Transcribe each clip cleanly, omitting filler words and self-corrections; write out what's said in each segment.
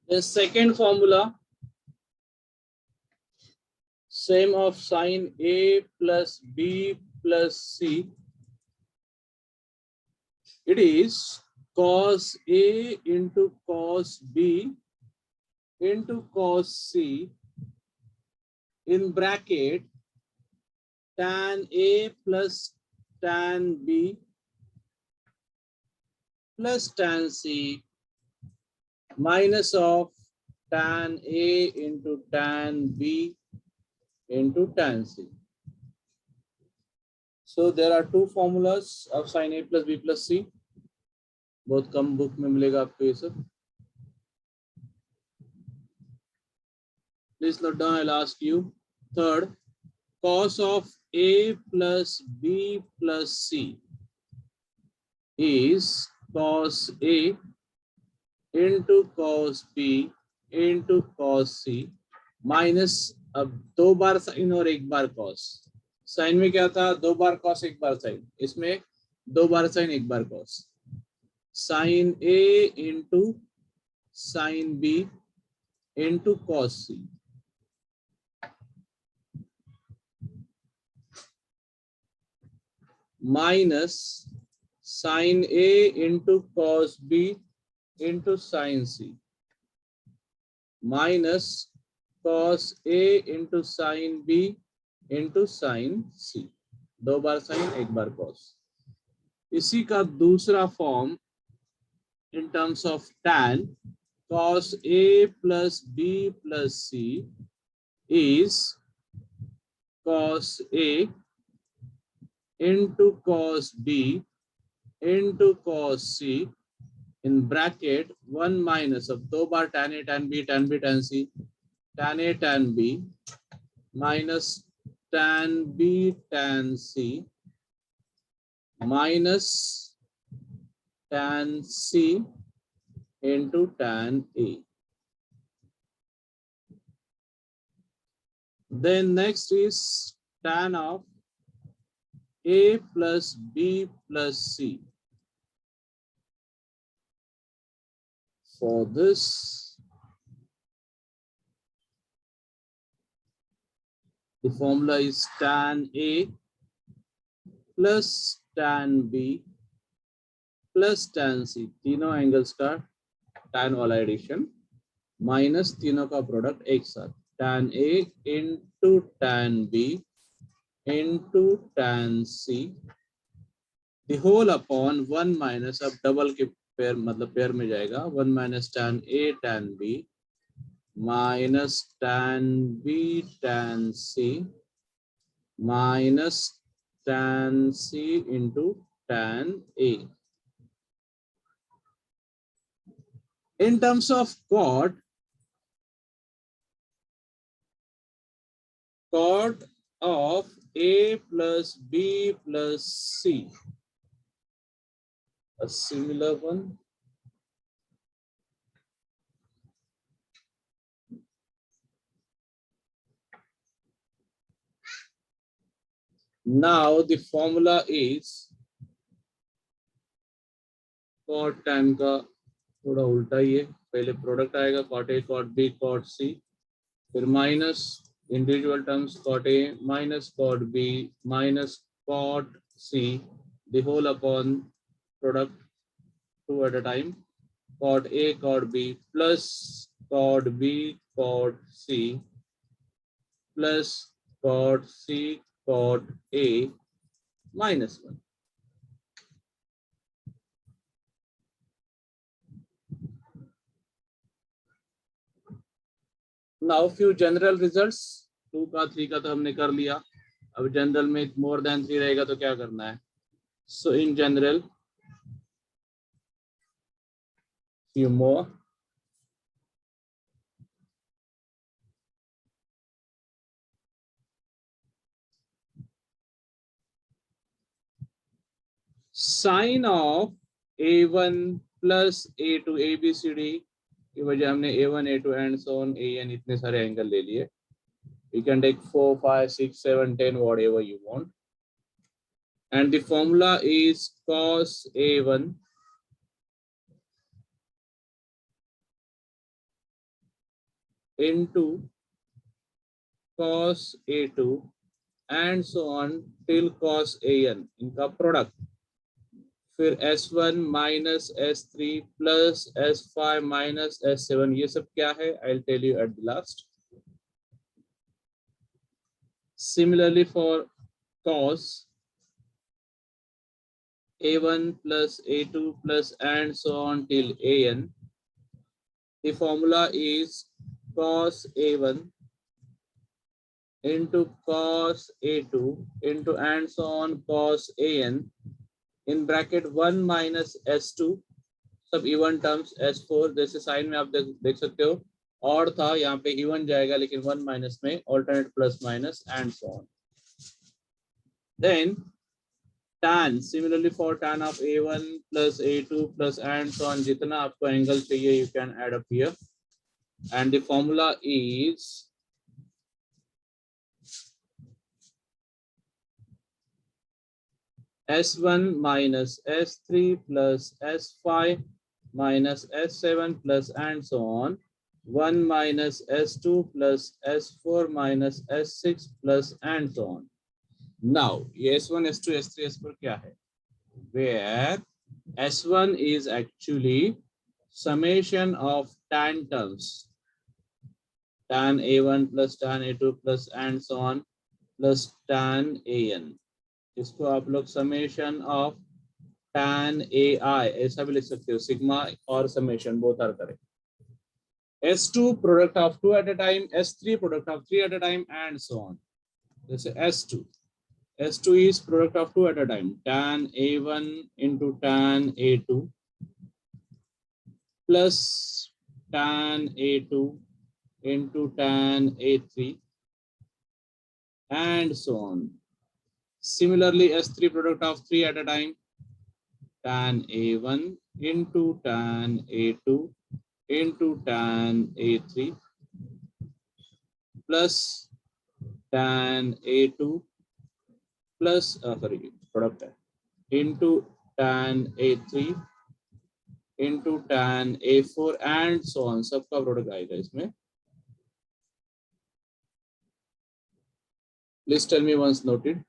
The second formula, same of sine A plus B plus C. It is cos A into cos B into cos C in bracket tan A plus tan B plus tan C minus of tan A into tan B into tan C. So there are two formulas of sin A plus B plus C. बहुत कम book में मिलेगा आपको ये सब. Please note down. I'll ask you. Third, cos of A plus B plus C is cos A into cos B into cos C minus, अब दो बार sign और एक बार कॉस. साइन में क्या था, दो बार कॉस एक बार साइन, इसमें दो बार साइन एक बार cos. Sine A into sine B into cos C minus sine A into cos B into sine C minus cos A into sine B into sine C. दो बार साइन एक बार कॉस. इसी का दूसरा form in terms of tan, cos A plus B plus C is cos A into cos B into cos C in bracket 1 minus of दो बार tan A tan B tan B tan C, tan A tan B minus tan B tan C minus tan C into tan A. Then next is tan of A plus B plus C. For this, the formula is tan A plus tan B plus tan C, तीनों angles का tan वाला addition minus तीनों का product एक साथ, tan A into tan B into tan C the whole upon 1 minus, अब double के pair मतलब पेयर में जाएगा, 1 minus tan A tan B minus tan B tan C minus tan C into tan A. In terms of cot of A plus B plus C, a similar one. Now the formula is cot tan का थोड़ा उल्टा ही है, पहले product आएगा cot A cot B cot C, फिर minus individual terms cot A minus cot B minus cot C, the whole upon product two at a time, cot A cot B plus cot B cot C plus cot C cot A minus 1. Now few general results. 2 का 3 का तो हमने कर लिया, अब general में more than 3 रहेगा तो क्या करना है. So in general few more. Sine of A1 plus A2 ABCD की वजह हमने A1 A2 and so on AN इतने सारे एंगल ले लिए. You can take 4 5 6 7 10 whatever you want, and the formula is cos A1 into cos A2 and so on till cos AN, इनका product, फिर S1 minus S3 plus S5 minus S7, ये सब क्या है? I'll tell you at the last. Similarly for cos A1 plus A2 plus and so on till AN, the formula is cos A1 into cos A2 into and so on cos AN in bracket 1 minus S2 सब even terms S4, जैसे sign में आप देख सकते हो और था, यहाँ पे इवन जाएगा लेकिन 1 माइनस में alternate plus minus and so on. Then tan, similarly for tan of A1 plus A2 plus and so on, जितना आपको एंगल चाहिए you can add up here, and the formula is S1 minus S3 plus S5 minus S7 plus and so on, 1 minus S2 plus S4 minus S6 plus and so on. Now, S1, S2, S3, S4 क्या है? Where S1 is actually summation of tan terms, tan A1 plus tan A2 plus and so on plus tan AN. इसको आप लोग summation of tan AI ऐसा भी लिख सकते हो, सिग्मा और summation both are correct. S2 product of 2 at a time, S3 product of 3 at a time and so on. जैसे S2 is product of 2 at a time, tan A1 into tan A2 plus tan A2 into tan A3 and so on. Similarly, S3 product of 3 at a time, tan A1 into tan A2 into tan A3 plus tan A2 plus product into tan A3 into tan A4 and so on. सबका product आएगा इसमें. Please tell me once noted.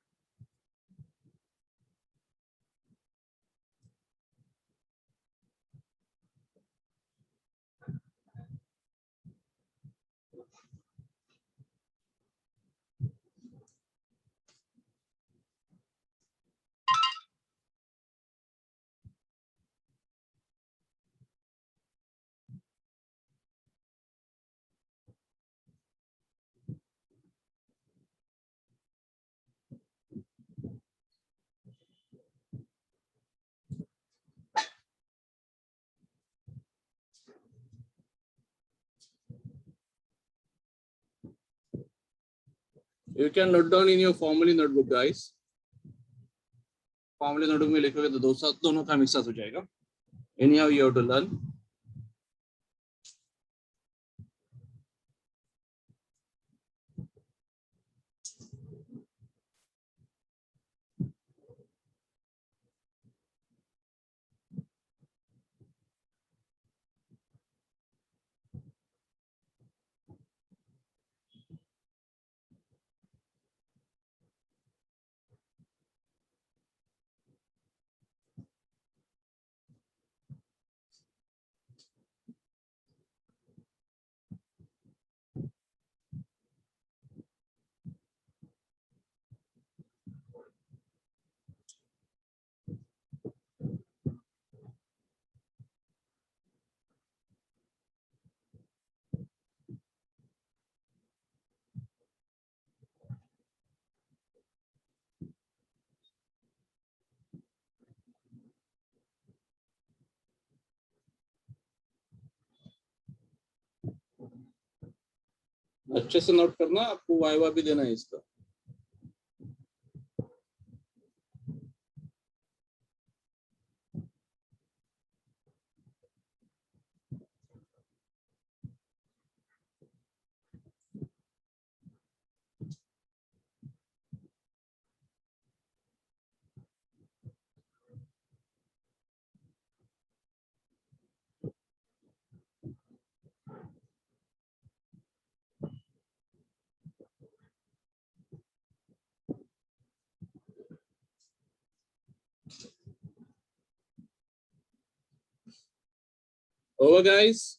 You can note down in your formula notebook, guys. Formula notebook में लिखोगे तो दोनों का mix हो जाएगा. Anyhow, you have to learn. अच्छे से नोट करना, आपको वाइवा भी देना है इसका. Over guys.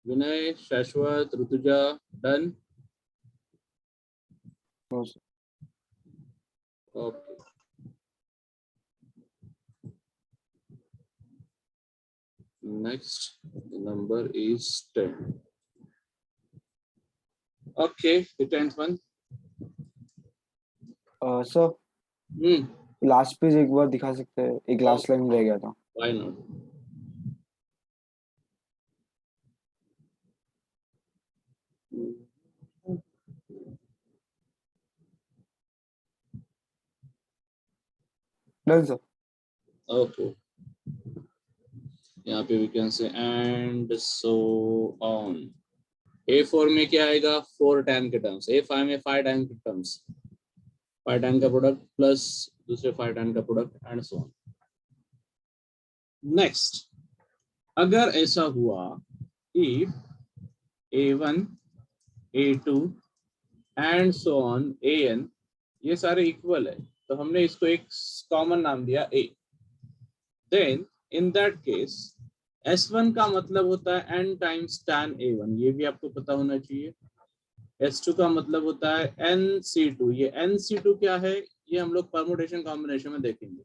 Vinay, Shashwat, Rutuja, done. No, sir. Okay. Next, the number is 10. Okay, the 10th one. Sir Hmm. Last page एक बार दिखा सकते हैं, एक लास्ट लाइन रह गया था. Why not? Done sir. Okay. यहाँ पे we can say and so on. A4 में क्या आएगा? 4 tan के टर्म्स. A5 में 5 tan के टर्म्स. 5 tan का प्रोडक्ट प्लस दूसरे 5 tan का product and so on. Next, अगर ऐसा हुआ if A1, A2 and so on AN ये सारे इक्वल है, तो हमने इसको एक कॉमन नाम दिया A. Then in that case S1 का मतलब होता है n टाइम्स tan A1, ये भी आपको पता होना चाहिए. S2 का मतलब होता है NC2. ये NC2 क्या है, ये हम लोग परमुटेशन कॉम्बिनेशन में देखेंगे,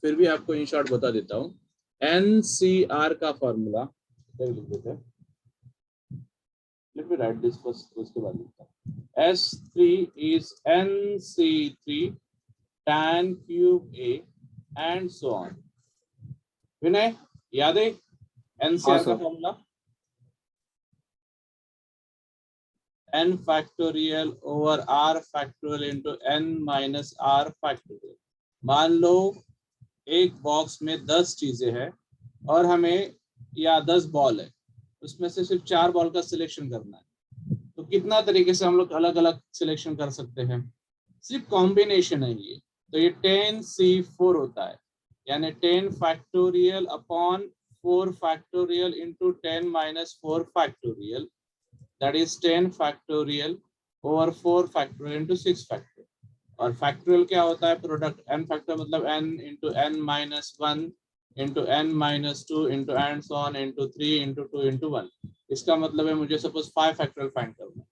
फिर भी आपको इन शॉर्ट बता देता हूँ. NCR का फॉर्मूला लिख देते हैं. Let me right this first, उसके बाद लिखता हूँ. S3 is NC3 tan cube A and so on. विनय याद है हाँ NCR का sir. Formula? n factorial over r factorial into n minus r factorial. मान लो एक बॉक्स में 10 चीजें हैं और हमें या 10 बॉल है, उसमें से सिर्फ 4 बॉल का सिलेक्शन करना है, तो कितना तरीके से हम लोग अलग अलग सिलेक्शन कर सकते हैं? सिर्फ कॉम्बिनेशन है ये, तो ये 10C4 होता है, यानी 10 factorial upon 4 factorial into 10 minus 4 factorial, that is 10 factorial over 4 factorial into 6 factorial. और फैक्टोरियल क्या होता है? प्रोडक्ट. n फैक्टर मतलब n into n minus 1 into n minus 2 into and so on into 3 into 2 into 1. इसका मतलब है मुझे suppose 5 factorial find करना है,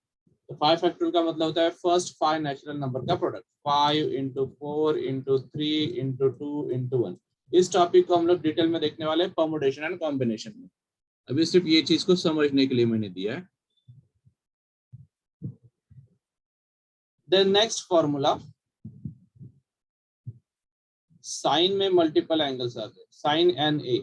तो 5 फैक्टोरियल का मतलब होता है फर्स्ट 5 नेचुरल नंबर का product. 5 into 4 into 3 into 2 into 1. इस टॉपिक को हम लोग डिटेल में देखने वाले हैं परमुटेशन एंड कॉम्बिनेशन में. अभी सिर्फ ये चीज को समझने के लिए मैंने दिया है. Then next formula, साइन में मल्टीपल एंगल्स आते हैं. साइन NA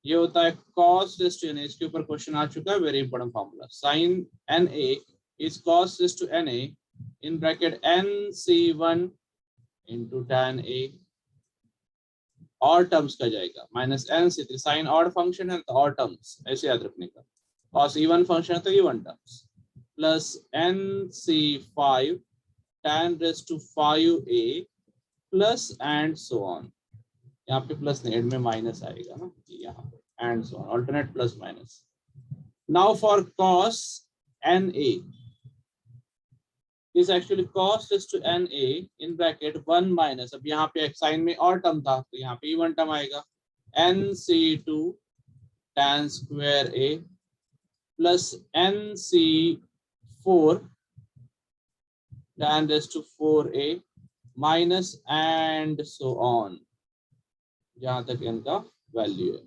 ये होता है cos रेज़ टू NA. इसके ऊपर क्वेश्चन आ चुका है, very important formula. Sine NA is cos raise to NA in bracket NC1 into tan A. और टर्म्स का जाएगा minus NC3. Sign odd function है तो ऑड टर्म्स ऐसे याद रखने का. cos इवन फंक्शन है तो even terms plus NC5 tan raise to 5A plus and so on. यहाँ पे प्लस नहीं, एंड में माइनस आएगा ना, यहाँ पे and so on, alternate plus minus. Now for cos NA is actually cos raise to NA in bracket 1 minus, अब यहाँ पे साइन में और टर्म था तो यहाँ पे इवन टर्म आएगा, NC2 tan square A plus NC4 tan raise to 4A minus and so on, जहां तक n का वैल्यू है.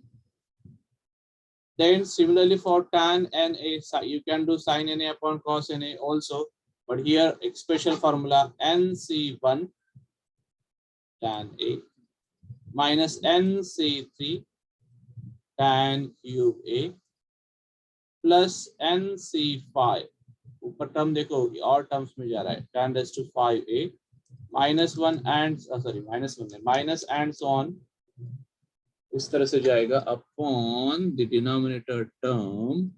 Then similarly for tan NA you can do sin NA upon cos NA also, but here a special formula NC1 tan A minus NC3 tan cube A plus NC5, ऊपर term देखो और terms में जा रहा है, tan raise to 5A minus 1 and sorry minus 1 minus and so on, इस तरह से जाएगा. Upon the denominator term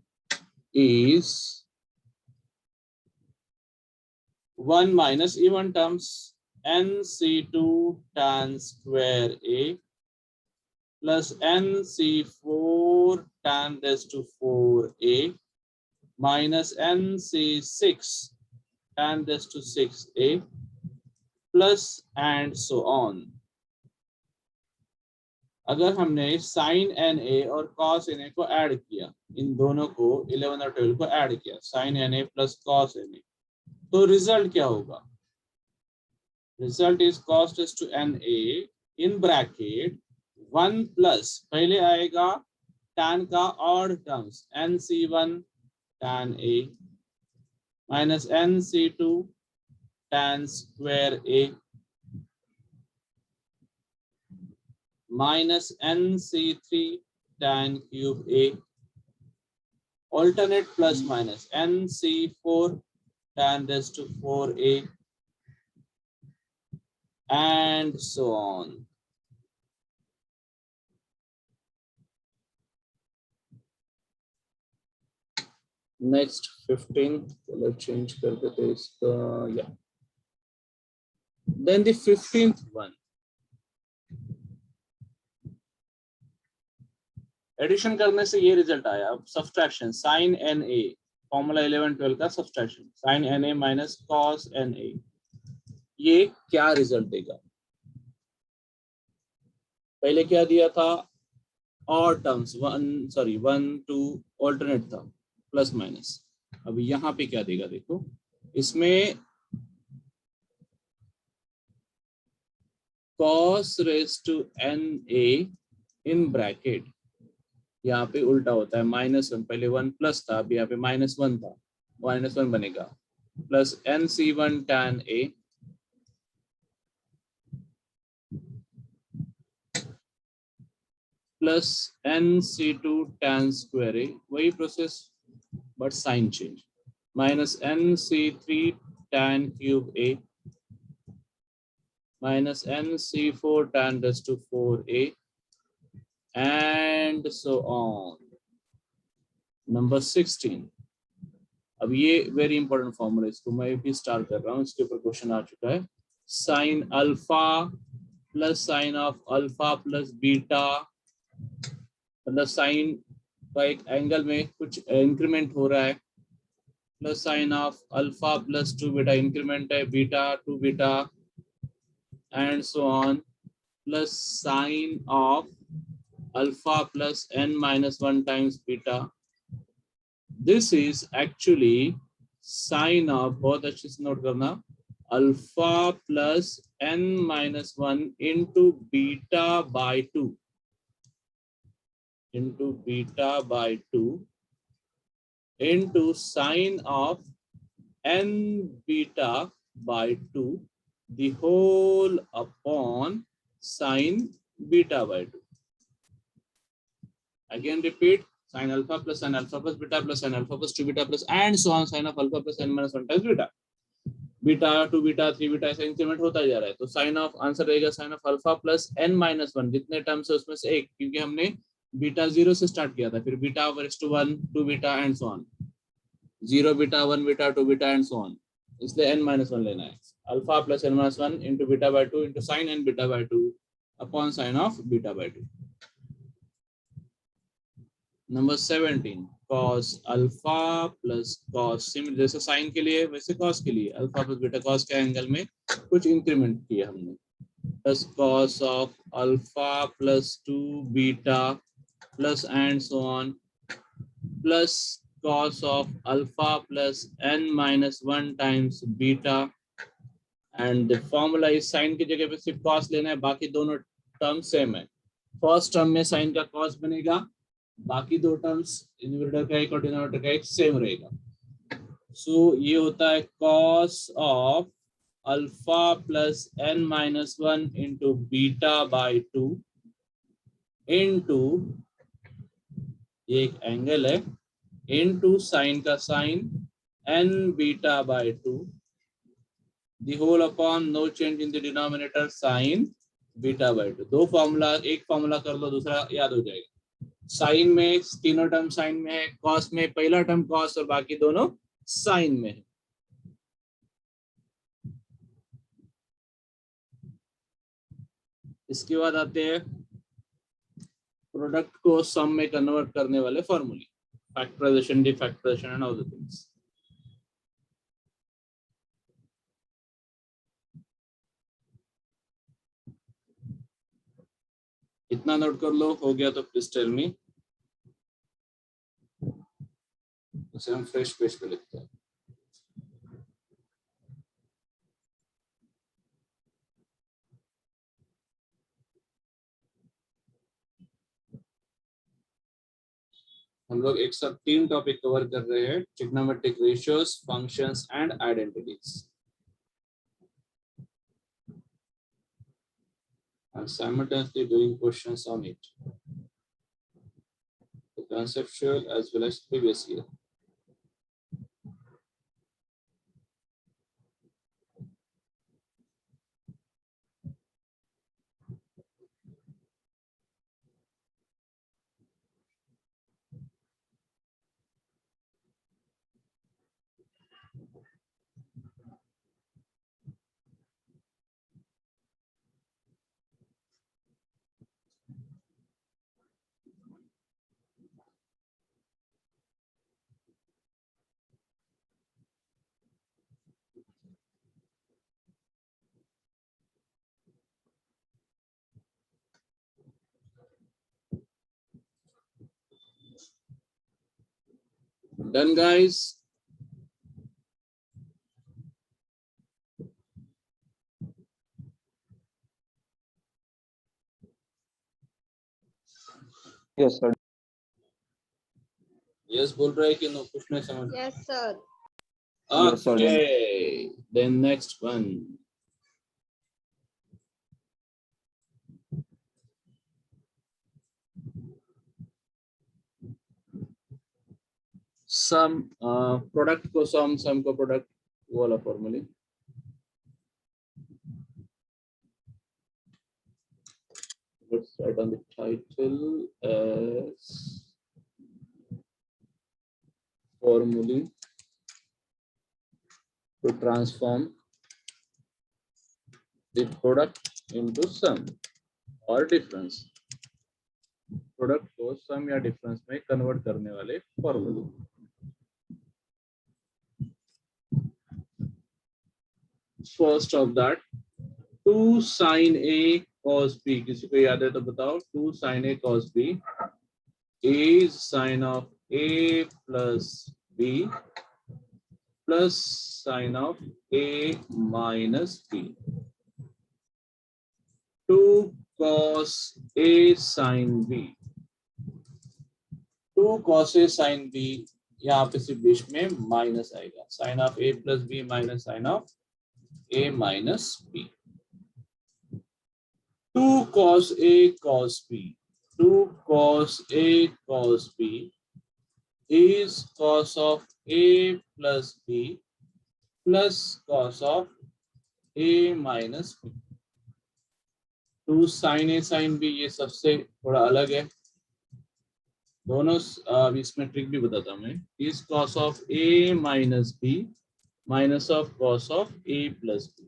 is 1 minus even terms NC2 tan square A plus NC4 tan raise to 4A minus NC6 tan raise to 6A plus and so on. अगर हमने sign n ए और cos n ए को add किया, इन दोनों को 11 और 12 को add किया, sine n a plus cos n a, तो रिजल्ट क्या होगा? Result is cos is to n a in bracket 1 plus पहले आएगा tan का odd terms n c one tan a minus n c two tan square a minus n c three tan cube a, alternate plus minus nc4 tan raised to 4a and so on. Next 15, color change कर देते इसका, yeah. Then the 15th one, addition करने से ये result आया. अब subtraction sine n a, formula 11-12 का subtraction, sine n a minus cos n a, ये क्या रिजल्ट देगा? पहले क्या दिया था? और टर्म्स 1 2 ऑल्टरनेट था, प्लस माइनस. अब यहाँ पे क्या देगा देखो, इसमें cos raised to n a in bracket, यहाँ पे उल्टा होता है -1, पहले 1 प्लस था, अब यहाँ पे -1 था, -1 बनेगा, plus nc1 tan a plus nc2 tan square A, वही process but sine change, minus nc3 tan cube a minus nc4 tan raised to 4a and so on. Number 16. अब ये वेरी इंपॉर्टेंट फॉर्मूला, इसको मैं भी start कर रहा हूँ, इसके ऊपर क्वेश्चन आ चुका है. Sine alpha plus sine of alpha plus beta, मतलब साइन का एक एंगल में कुछ इंक्रीमेंट हो रहा है, plus sine of alpha plus 2 beta, increment है beta 2 beta and so on, plus sine of alpha plus n minus 1 times beta. This is actually sine of, बहुत अच्छे से नोट करना, alpha plus n minus 1 into beta by 2 into beta by 2 into sine of n beta by 2 the whole upon sine beta by 2. Again repeat, sin alpha plus beta plus sin alpha plus 2 beta plus and so on, sin of alpha plus n minus 1 times beta. Beta 2 beta 3 beta ऐसा increment होता जा रहा है, तो sine of answer रहेगा sine of alpha plus n minus 1, जितने terms है उसमें से एक, क्योंकि हमने बीटा 0 से स्टार्ट किया था, फिर beta 1 2 beta and so on, 0 beta 1 beta 2 beta and so on, इसलिए n माइनस 1 लेना है. Alpha plus n minus 1 into beta by 2 into sign n beta by 2 upon sine of beta by 2. Number 17, cos alpha plus cos, similar जैसे sign के लिए वैसे cos के लिए, alpha plus beta, cos के angle में कुछ इंक्रीमेंट किया हमने, plus cos of alpha plus 2 beta plus and so on, plus cos of alpha plus n minus 1 times beta, and the formula is sin की जगह पे सिर्फ cos लेना है, बाकी दोनों टर्म सेम है. फर्स्ट टर्म में sin का cos बनेगा, बाकी दो टर्म्स न्यूमरेटर का एक और डिनोमिनेटर का एक सेम रहेगा. सो ये होता है cos of alpha plus n minus 1 into beta by 2 into, ये एक एंगल है, into sin का sin n beta by 2 the whole upon no change in the denominator sin beta by 2. दो फॉर्मूला, एक फॉर्मूला कर लो, दूसरा याद हो जाएगा. साइन में तीनों टर्म साइन में है, कॉस में पहला टर्म कॉस और बाकी दोनों साइन में है. इसके बाद आते हैं प्रोडक्ट को सम में कन्वर्ट करने वाले फॉर्मूले, factorization, defactorization and all the things. इतना नोट कर लो, हो गया तो प्लीज टेल मी। उसे हम फ्रेश पेज पे लिखते हैं। हम लोग एक साथ 3 टॉपिक कवर कर रहे हैं, trigonometric ratios, functions and identities, and simultaneously doing questions on it, the conceptual as well as previous year. Done, guys? Yes, sir. Yes, बोल रहा है कि no? कुछ नहीं समझ। Yes, sir. Yes, sir. Done. Okay, then next one. Sum, product को sum को product, वो वाला formula. Let's write on the title as formula to transform the product into sum or difference. Product को सम या difference में convert करने वाले फॉर्मूले। First of that 2 sin a cos b, किसी को याद है तो बताओ। 2 sin a cos b is sin of a plus b plus sin of a minus b. 2 cos a sin b, 2 cos a sin b, यहाँ पे सिर्फ बीच में माइनस आएगा, sine of a plus b minus sine of a minus b. 2 cos a cos b, 2 cos a cos b is cos of a plus b plus cos of a minus b. 2 sin a sin b ये सबसे थोड़ा अलग है, दोनों इसमें trick भी बताता हूँ मैं। is cos of a minus b minus of cos of a plus b.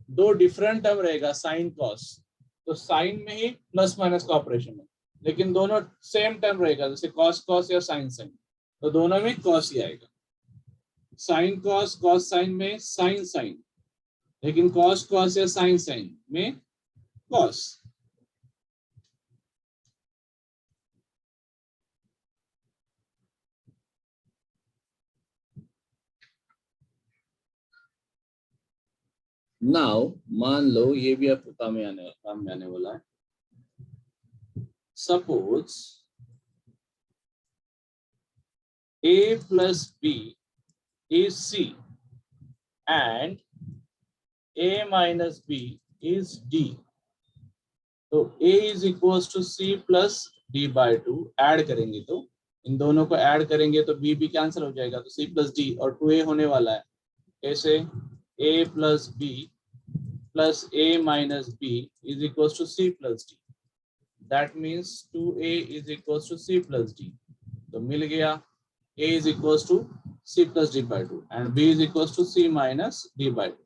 दो डिफरेंट टर्म रहेगा साइन कॉस, तो साइन में ही प्लस माइनस का ऑपरेशन है, लेकिन दोनों सेम टर्म रहेगा, जैसे कॉस कॉस या साइन साइन, तो दोनों में कॉस ही आएगा। साइन कॉस, कॉस साइन में साइन साइन, लेकिन कॉस कॉस या साइन साइन में कॉस। नाउ मान लो ये भी आपको काम में आने वाला है। Suppose a plus b is c and a minus b is d, तो a is equals to c plus d by 2। Add करेंगे तो इन दोनों को ऐड करेंगे तो b भी कैंसिल हो जाएगा, तो c plus d और 2a होने वाला है। ऐसे a plus b plus a minus b is equals to c plus d, that means 2a is equals to c plus d। तो मिल गया a is equals to c plus d by 2 and b is equals to c minus d by 2।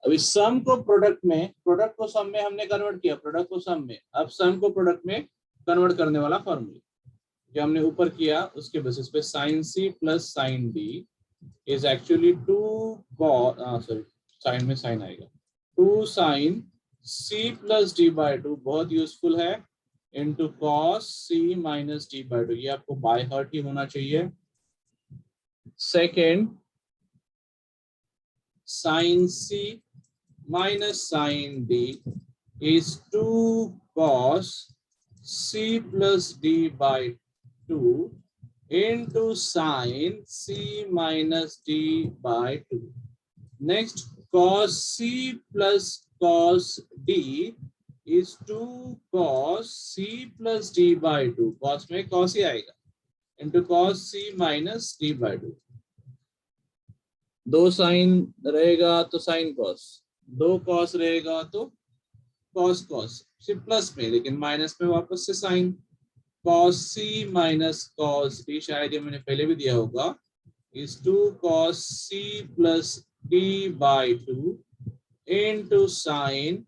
अभी सम को product में, product को सम में हमने convert किया, product को सम में, अब सम को प्रोडक्ट में कन्वर्ट करने वाला फॉर्मूला जो हमने ऊपर किया उसके बेसिस पे sin c plus sin d is actually 2 cos, sorry sine में साइन आएगा, 2 sine c plus d by two, बहुत यूजफुल है, into cos c minus d by two, ये आपको बाय हार्ट ही होना चाहिए। Second sine c minus sine d is 2 cos c plus d by 2 into sin c minus d by 2. Next, cos c plus cos d is 2 cos c plus d by 2. Cos में cos ही आएगा, into cos c minus d by 2. दो sign रहेगा तो sine cos, दो cos रहेगा तो cos cos, सिर्फ plus में, लेकिन माइनस में वापस से साइन, कॉस सी माइनस कॉस डी, शायद ये मैंने पहले भी दिया होगा, is 2 cos c plus d by 2 into sine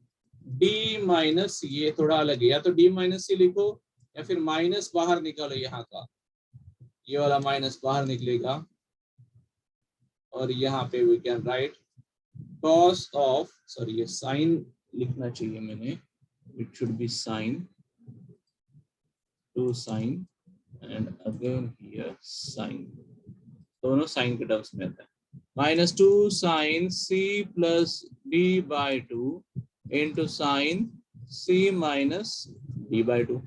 d minus, ये थोड़ा अलग है, या तो डी माइनस सी लिखो या फिर माइनस बाहर निकालो, यहाँ का ये वाला माइनस बाहर निकलेगा, और यहाँ पे we can write cos of, sorry ये साइन लिखना चाहिए मैंने, it should be sine, 2 sine and again here sine, दोनों साइन के टर्म्स में आता है, minus 2 sine c plus d by 2 into sine c minus d by 2।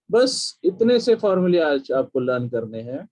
बस इतने से फॉर्मूले आज आपको लर्न करने हैं।